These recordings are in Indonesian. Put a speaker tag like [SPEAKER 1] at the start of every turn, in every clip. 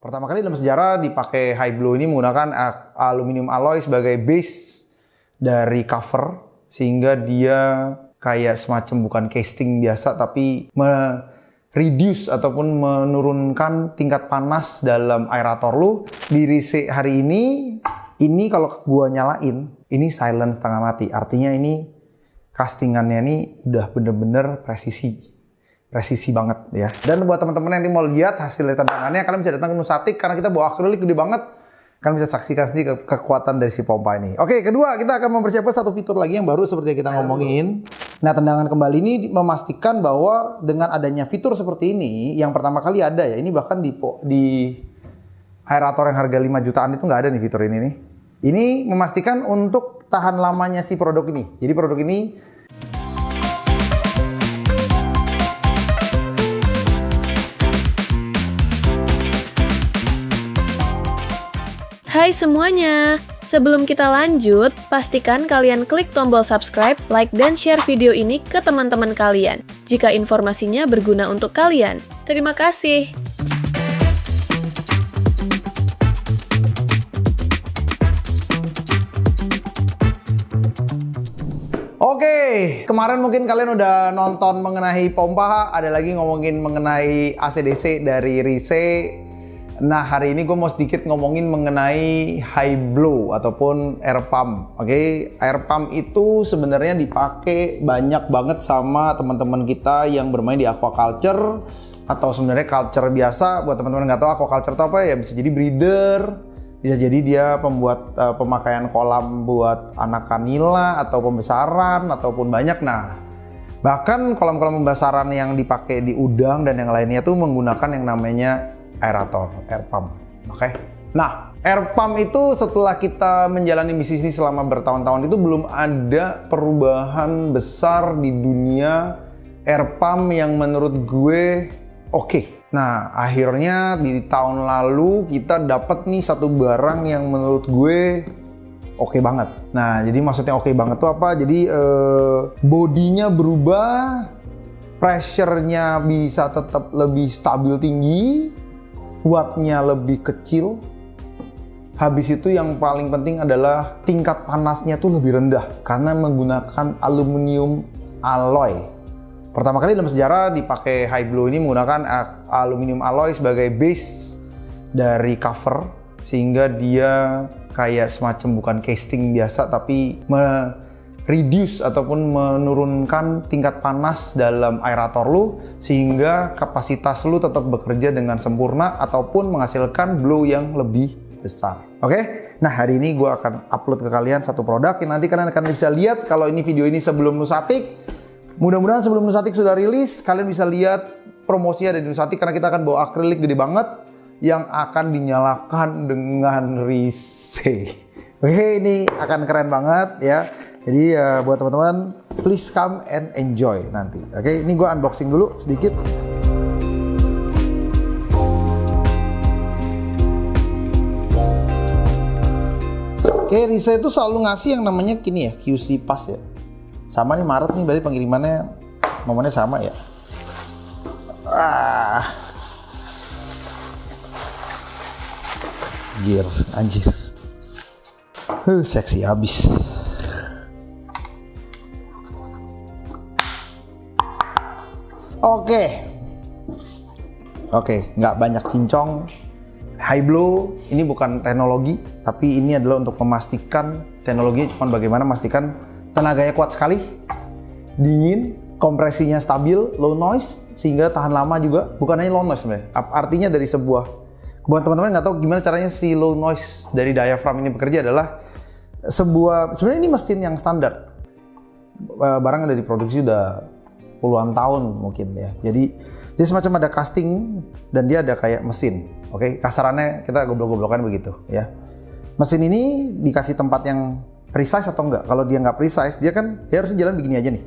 [SPEAKER 1] Pertama kali dalam sejarah dipakai Hyblo ini menggunakan aluminium alloy sebagai base dari cover, sehingga dia kayak semacam bukan casing biasa tapi reduce ataupun menurunkan tingkat panas dalam aerator lu. Di Rise hari ini kalau gua nyalain, ini silent setengah mati. Artinya ini castingannya ini udah bener-bener presisi banget ya. Dan buat teman-teman yang mau lihat hasil dari tendangannya, kalian bisa datang ke Nusatik karena kita bawa akrilik gede banget. Kalian bisa saksikan sendiri kekuatan dari si pompa ini. Oke, kedua kita akan mempersiapkan satu fitur lagi yang baru seperti yang kita ngomongin. Nah, tendangan kembali ini memastikan bahwa dengan adanya fitur seperti ini, yang pertama kali ada ya, ini bahkan di aerator yang harga 5 jutaan itu nggak ada nih fitur ini nih. Ini memastikan untuk tahan lamanya si produk ini. Jadi produk ini
[SPEAKER 2] Hai semuanya, sebelum kita lanjut, pastikan kalian klik tombol subscribe, like, dan share video ini ke teman-teman kalian jika informasinya berguna untuk kalian. Terima kasih.
[SPEAKER 1] Oke, kemarin mungkin kalian udah nonton mengenai pompa, ada lagi ngomongin mengenai AC/DC dari Rise. Nah, hari ini gue mau sedikit ngomongin mengenai Hyblo ataupun air pump. Oke, air pump itu sebenarnya dipakai banyak banget sama teman-teman kita yang bermain di aquaculture atau sebenarnya culture biasa. Buat teman-teman nggak tahu aquaculture itu apa ya, bisa jadi breeder, bisa jadi dia pembuat pemakaian kolam buat anak kanila atau pembesaran ataupun banyak. Nah, bahkan kolam-kolam pembesaran yang dipakai di udang dan yang lainnya tuh menggunakan yang namanya aerator, air pump. Oke. Nah, air pump itu setelah kita menjalani bisnis ini selama bertahun-tahun itu belum ada perubahan besar di dunia air pump yang menurut gue oke. Nah, akhirnya di tahun lalu kita dapat nih satu barang yang menurut gue oke banget. Nah, jadi maksudnya oke banget tuh apa? Jadi bodinya berubah, pressure-nya bisa tetap lebih stabil tinggi, wattnya lebih kecil. Habis itu yang paling penting adalah tingkat panasnya tuh lebih rendah karena menggunakan aluminium alloy. Pertama kali dalam sejarah dipakai Hyblo ini menggunakan aluminium alloy sebagai base dari cover, sehingga dia kayak semacam bukan casing biasa tapi reduce ataupun menurunkan tingkat panas dalam aerator lu sehingga kapasitas lu tetap bekerja dengan sempurna ataupun menghasilkan blow yang lebih besar. Oke? Nah, hari ini gue akan upload ke kalian satu produk yang nanti kalian akan bisa lihat kalau ini video ini sebelum Nusatik. Mudah-mudahan sebelum Nusatik sudah rilis, kalian bisa lihat promosinya dari Nusatik karena kita akan bawa akrilik gede banget yang akan dinyalakan dengan Rise. Oke, ini akan keren banget ya. Jadi buat teman-teman, please come and enjoy nanti. Oke, ini gue unboxing dulu sedikit. Oke, Rise itu selalu ngasih yang namanya gini ya, QC Pass ya. Sama nih Maret nih, berarti pengirimannya momennya sama ya. Gear, anjir. Seksi abis. Oke, nggak banyak cincong. Hyblo ini bukan teknologi, tapi ini adalah untuk memastikan teknologinya cuma bagaimana memastikan tenaganya kuat sekali, dingin, kompresinya stabil, low noise, sehingga tahan lama juga. Bukan hanya low noise sebenarnya. Artinya dari sebuah, buat teman-teman nggak tahu gimana caranya si low noise dari diaphragm ini bekerja adalah sebenarnya ini mesin yang standar. Barang yang udah diproduksi udah puluhan tahun mungkin ya. Jadi semacam ada casting dan dia ada kayak mesin. Oke, kasarannya kita goblok-goblokan begitu ya. Mesin ini dikasih tempat yang precise atau enggak? Kalau dia nggak precise, dia harusnya jalan begini aja nih.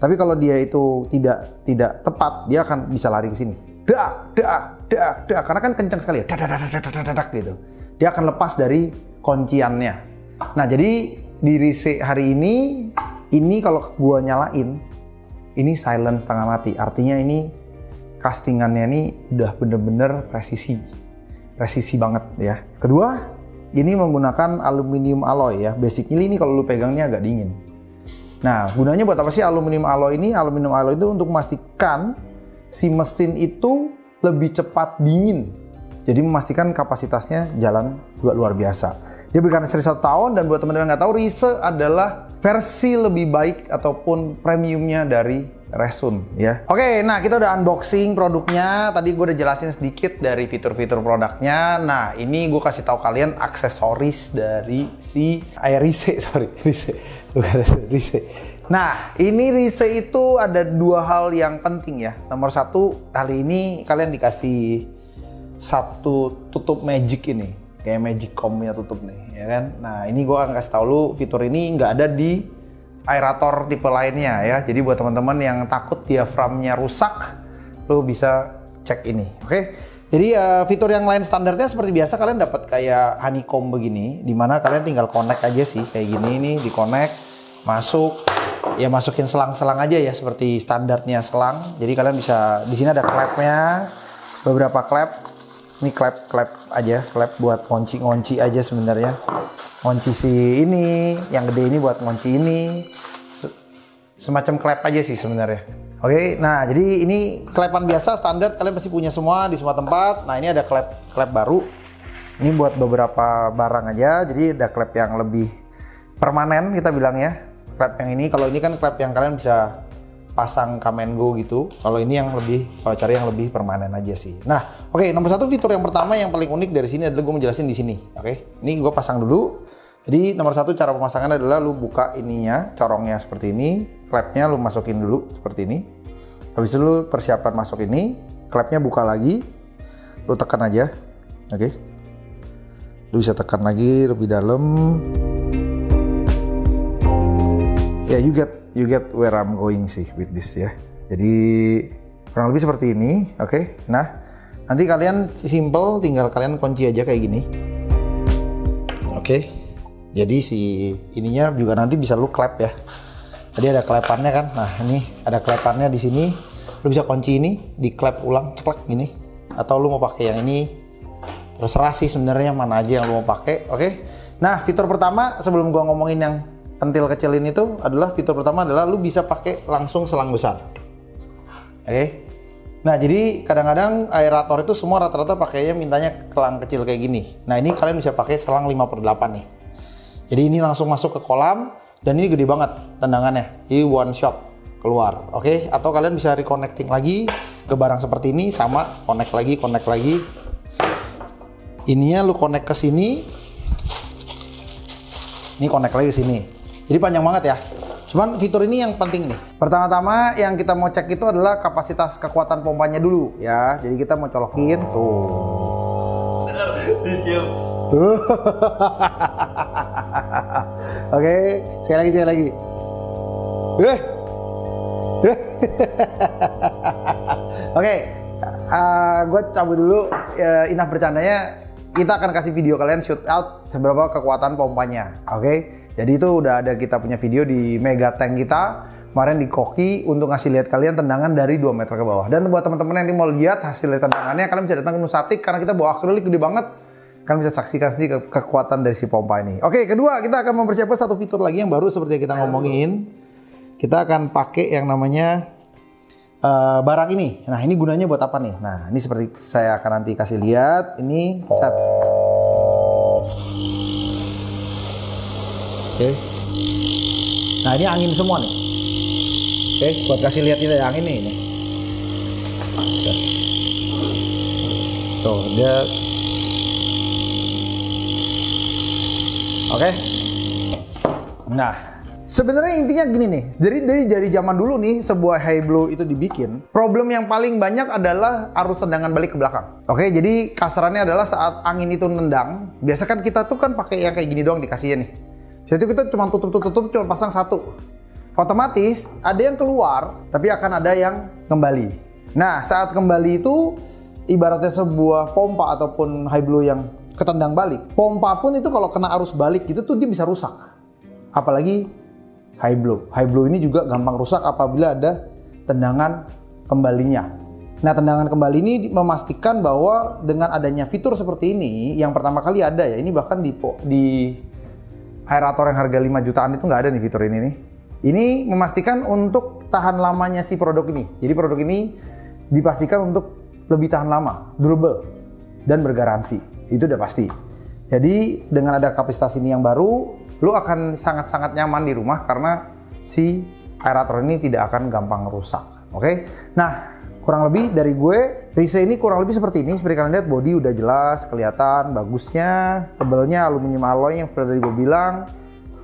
[SPEAKER 1] Tapi kalau dia itu tidak tepat, dia akan bisa lari ke sini. Dak, karena kan kencang sekali ya. Dak gitu. Dia akan lepas dari kunciannya. Nah, jadi di Rise hari ini kalau gua nyalain, ini silent setengah mati. Artinya ini castingannya ini udah bener-bener presisi presisi banget ya. Kedua, ini menggunakan aluminium alloy ya. Basically ini kalau lu pegangnya agak dingin. Nah, gunanya buat apa sih aluminium alloy ini? Aluminium alloy itu untuk memastikan si mesin itu lebih cepat dingin. Jadi memastikan kapasitasnya jalan juga luar biasa. Dia berikan seri 1 tahun, dan buat teman-teman yang nggak tahu, Rise adalah versi lebih baik ataupun premiumnya dari Resun ya. Oke, nah kita udah unboxing produknya. Tadi gue udah jelasin sedikit dari fitur-fitur produknya. Nah, ini gue kasih tahu kalian aksesoris dari si Rise, Rise. Nah, ini Rise itu ada 2 hal yang penting ya. Nomor 1, kali ini kalian dikasih satu tutup magic ini, kayak magic comb-nya tutup nih, ya kan? Nah, ini gue akan kasih tahu lu, fitur ini nggak ada di aerator tipe lainnya ya. Jadi buat teman-teman yang takut diaframnya rusak, lu bisa cek ini, oke? Jadi fitur yang lain standarnya seperti biasa, kalian dapat kayak honeycomb begini, dimana kalian tinggal connect aja sih, kayak gini nih, di connect, masuk, ya masukin selang-selang aja ya, seperti standarnya selang. Jadi kalian bisa, di sini ada klepnya, beberapa klep. Ini klep aja, klep buat ngunci aja sebenarnya. Ngunci si ini, yang gede ini buat ngunci ini. Semacam klep aja sih sebenarnya. Oke, nah jadi ini klepan biasa standar, kalian pasti punya semua di semua tempat. Nah, ini ada klep baru. Ini buat beberapa barang aja. Jadi ada klep yang lebih permanen kita bilang ya. Klep yang ini, kalau ini kan klep yang kalian bisa pasang come and go gitu. Kalau ini yang lebih, kalau cari yang lebih permanen aja sih. Nah, oke, nomor 1 fitur yang pertama yang paling unik dari sini adalah gue menjelasin di sini. Oke, ini gue pasang dulu. Jadi nomor 1 cara pemasangan adalah lu buka ininya, corongnya seperti ini, klepnya lu masukin dulu seperti ini. Habis itu lu persiapan masuk ini, klepnya buka lagi, lu tekan aja. Oke, lu bisa tekan lagi lebih dalam. Ya, you get where I'm going sih with this ya. Jadi kurang lebih seperti ini, oke. Nah, nanti kalian simple, tinggal kalian kunci aja kayak gini. Oke. Jadi si ininya juga nanti bisa lu klep ya. Tadi ada klepannya kan. Nah, ini ada klepannya di sini. Lu bisa kunci ini, di klep ulang, ceklek gini. Atau lu mau pakai yang ini, terserah sih sebenarnya mana aja yang lu mau pakai, oke. Nah, fitur pertama sebelum gua ngomongin yang pentil kecilin itu adalah fitur pertama adalah lu bisa pakai langsung selang besar. Oke. Nah, jadi kadang-kadang aerator itu semua rata-rata pakainya mintanya kelang kecil kayak gini. Nah, ini kalian bisa pakai selang 5/8 nih. Jadi ini langsung masuk ke kolam, dan ini gede banget tendangannya. Jadi one shot keluar. Oke, atau kalian bisa reconnecting lagi ke barang seperti ini, sama connect lagi. Ininya lu connect ke sini. Ini connect lagi ke sini. Jadi panjang banget ya. Cuman fitur ini yang penting nih. Pertama-tama yang kita mau cek itu adalah kapasitas kekuatan pompanya dulu ya. Jadi kita mau colokin tuh. Tuh. Oke, sekali lagi. Oke, gue cabut dulu. Enough bercandanya. Kita akan kasih video kalian shoot out seberapa kekuatan pompanya. Oke. Jadi itu udah ada kita punya video di Mega Tank kita kemarin di Koki untuk ngasih lihat kalian tendangan dari 2 meter ke bawah. Dan buat teman-teman yang mau lihat hasil tendangannya, kalian bisa datang ke Nusatik karena kita bawa akrilik gede banget. Kalian bisa saksikan sendiri kekuatan dari si pompa ini. Oke, kedua kita akan mempersiapkan satu fitur lagi yang baru seperti yang kita ngomongin. Kita akan pakai yang namanya barang ini. Nah, ini gunanya buat apa nih? Nah, ini seperti saya akan nanti kasih lihat. Ini set. Oke. Nah, ini angin semua nih. Oke, buat kasih lihat ini ada angin nih. Tuh, dia. Oke. Nah, sebenarnya intinya gini nih. Dari zaman dulu nih sebuah high blow itu dibikin, problem yang paling banyak adalah arus tendangan balik ke belakang. Oke, jadi kasarannya adalah saat angin itu nendang, biasa kan kita tuh kan pakai yang kayak gini doang dikasihnya nih. Jadi kita cuma tutup, cuma pasang satu. Otomatis ada yang keluar, tapi akan ada yang kembali. Nah, saat kembali itu ibaratnya sebuah pompa ataupun high blow yang ketendang balik. Pompa pun itu kalau kena arus balik gitu tuh dia bisa rusak. Apalagi high blow. High blow ini juga gampang rusak apabila ada tendangan kembalinya. Nah, tendangan kembali ini memastikan bahwa dengan adanya fitur seperti ini, yang pertama kali ada ya, ini bahkan di aerator yang harga 5 jutaan itu nggak ada nih fitur ini nih. Ini memastikan untuk tahan lamanya si produk ini. Jadi produk ini dipastikan untuk lebih tahan lama, durable, dan bergaransi. Itu udah pasti. Jadi dengan ada kapasitas ini yang baru, lu akan sangat-sangat nyaman di rumah karena si aerator ini tidak akan gampang rusak. Oke? Nah, kurang lebih dari gue, Rise ini kurang lebih seperti ini. Seperti kalian lihat, body udah jelas, kelihatan bagusnya, tebelnya aluminium alloy yang seperti tadi gue bilang.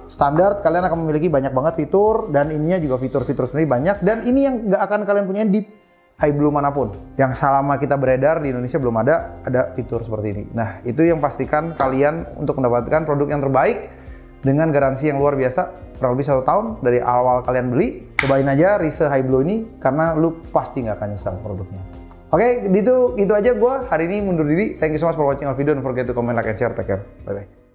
[SPEAKER 1] Standar, kalian akan memiliki banyak banget fitur, dan ininya juga fitur-fitur sebenarnya banyak. Dan ini yang nggak akan kalian punya di Hyblu manapun. Yang selama kita beredar di Indonesia belum ada fitur seperti ini. Nah, itu yang pastikan kalian untuk mendapatkan produk yang terbaik dengan garansi yang luar biasa. Kurang lebih 1 tahun dari awal kalian beli. Cobain aja Rise Hyblu ini karena lu pasti nggak akan nyesal produknya. Oke, itu aja gue hari ini mundur diri. Thank you so much for watching our video. Don't forget to comment, like, and share. Take care. Bye-bye.